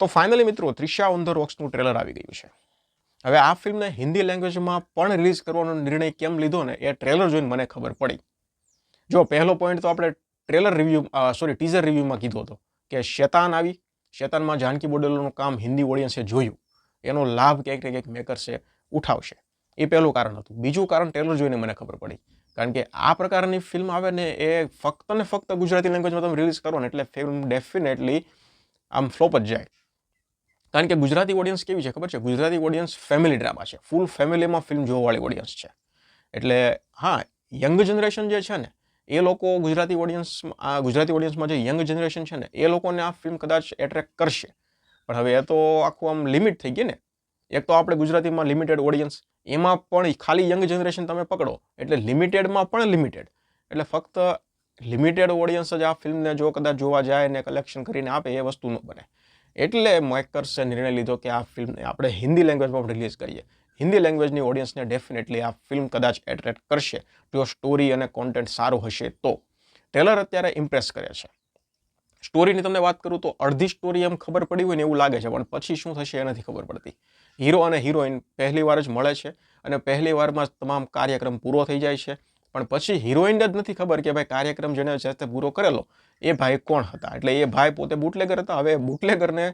તો ફાઇનલી મિત્રો Trisha on the રોક્સનું trailer આવી ગયું છે. હવે આ ફિલ્મને હિન્દી લેંગ્વેજમાં પણ રિલીઝ કરવાનો નિર્ણય કેમ લીધો ને એ ટ્રેલર જોઈને મને ખબર પડી. જો પહેલો પોઈન્ટ તો આપણે ટીઝર રિવ્યુમાં કીધો હતો કે શેતાન આવી, શેતાનમાં જાનકી બોડેલોનું કામ હિન્દી ઓડિયન્સે જોયું, એનો લાભ ક્યાંક ને ક્યાંક મેકર્સે ઉઠાવશે. એ પહેલું કારણ હતું. બીજું કારણ ટ્રેલર જોઈને મને ખબર પડી, કારણ કે આ પ્રકારની ફિલ્મ આવે ને એ ફક્ત ને ફક્ત ગુજરાતી લેંગ્વેજમાં તમે રિલીઝ કરો ને એટલે ફિલ્મ ડેફિનેટલી આમ ફ્લોપ જ જાય. કારણ કે ગુજરાતી ઓડિયન્સ કેવી છે ખબર છે? ગુજરાતી ઓડિયન્સ ફેમિલી ડ્રામા છે, ફૂલ ફેમિલીમાં ફિલ્મ જોવાવાળી ઓડિયન્સ છે. એટલે હા, યંગ જનરેશન જે છે ને એ લોકો ગુજરાતી ઓડિયન્સમાં જે યંગ જનરેશન છે ને એ લોકોને આ ફિલ્મ કદાચ એટ્રેક્ટ કરશે. પણ હવે એ તો આખું આમ લિમિટ થઈ ગઈ ને. એક તો આપણે ગુજરાતીમાં લિમિટેડ ઓડિયન્સ, એમાં પણ ખાલી યંગ જનરેશન તમે પકડો એટલે લિમિટેડમાં પણ લિમિટેડ. એટલે ફક્ત લિમિટેડ ઓડિયન્સ જ આ ફિલ્મને જો કદાચ જોવા જાય ને કલેક્શન કરીને આપે એ વસ્તુ ન બને. એટલે મેકર્સે નિર્ણય લીધો કે આ ફિલ્મને આપણે હિન્દી લેંગ્વેજમાં રિલીઝ કરીએ. હિન્દી લેંગ્વેજની ઓડિયન્સને ડેફિનેટલી આ ફિલ્મ કદાચ એટ્રેક્ટ કરશે જો સ્ટોરી અને કોન્ટેન્ટ સારું હશે તો. ટ્રેલર અત્યારે ઇમ્પ્રેસ કરે છે. સ્ટોરીની તમને વાત કરું તો અડધી સ્ટોરી એમ ખબર પડી હોય ને એવું લાગે છે, પણ પછી શું થશે એ નથી ખબર પડતી. હીરો અને હિરોઈન પહેલી વાર જ મળે છે અને પહેલી વારમાં જ તમામ કાર્યક્રમ પૂરો થઈ જાય છે, પણ પછી હિરોઈનને જ નથી ખબર કે ભાઈ કાર્યક્રમ જેને સાથે પૂરો કરેલો એ ભાઈ કોણ હતા. એટલે એ ભાઈ પોતે બુટલેગર હતા. હવે બુટલેગરને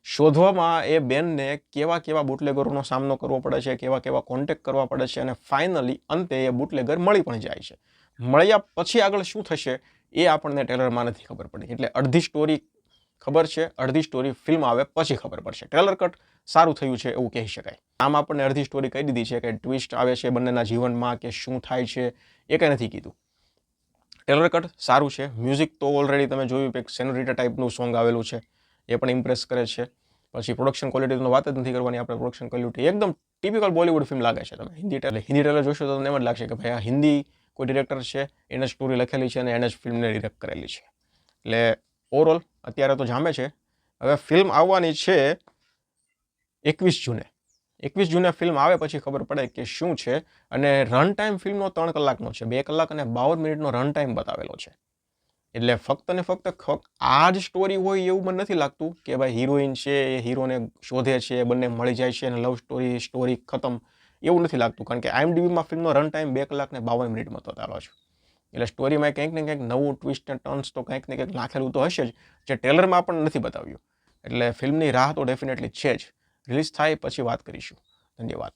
શોધવામાં એ બેનને કેવા કેવા બુટલેગરોનો સામનો કરવો પડે છે, કેવા કેવા કોન્ટેક્ટ કરવા પડે છે, અને ફાઇનલી અંતે એ બુટલેગર મળી પણ જાય છે. મળ્યા પછી આગળ શું થશે એ આપણને ટ્રેલરમાં નથી ખબર પડી. એટલે અડધી સ્ટોરી ખબર છે, અડધી સ્ટોરી ફિલ્મ આવે પછી ખબર પડશે. ટ્રેલર કટ સારું થયું છે એવું કહી શકાય. આમ આપણને અડધી સ્ટોરી કહી દીધી છે કે ટ્વિસ્ટ આવે છે બંનેના જીવનમાં કે શું થાય છે એ કંઈ નથી કીધું. ટ્રેલર કટ સારું છે. મ્યુઝિક તો ઓલરેડી તમે જોયું કે સેનોરિટા ટાઈપનું સોંગ આવેલું છે, એ પણ ઇમ્પ્રેસ કરે છે. પછી પ્રોડક્શન ક્વોલિટીનો વાત જ નથી કરવાની આપણે. પ્રોડક્શન ક્વોલિટી એકદમ ટિપિકલ બોલિવૂડ ફિલ્મ લાગે છે. તમે હિન્દી ટ્રેલર જોશો તો તમને એમ જ લાગશે કે ભાઈ આ હિન્દી કોઈ ડિરેક્ટર છે, એને જ સ્ટોરી લખેલી છે અને એને જ ફિલ્મને ડિરેક્ટ કરેલી છે. એટલે ઓવરઓલ અત્યારે તો જામે છે. હવે ફિલ્મ આવવાની છે 21 જૂને. 21 જૂને ફિલ્મ આવે પછી ખબર પડે કે શું છે. અને રન ટાઈમ ફિલ્મનો 3 કલાકનો છે. 2 કલાક અને 52 મિનિટનો રન ટાઈમ બતાવેલો છે. એટલે ફક્ત ને ફક્ત આ જ સ્ટોરી હોય એવું મને નથી લાગતું કે ભાઈ હિરોઈન છે એ હીરોને શોધે છે, બંને મળી જાય છે અને લવ સ્ટોરી ખતમ, એવું નથી લાગતું. કારણ કે IMDbમાં ફિલ્મનો રન ટાઈમ 2 કલાક ને 52 મિનિટમાં બતાવેલો છે. એટલે સ્ટોરીમાં કંઈક ને કંઈક નવું ટ્વિસ્ટ એન્ડ ટર્ન્સ તો કંઈક ને કંઈક નાખેલું તો હશે જ, જે ટ્રેલરમાં પણ નથી બતાવ્યું. એટલે ફિલ્મની રાહ તો ડેફિનેટલી છે જ. રિલીઝ થાય પછી વાત કરીશું. ધન્યવાદ.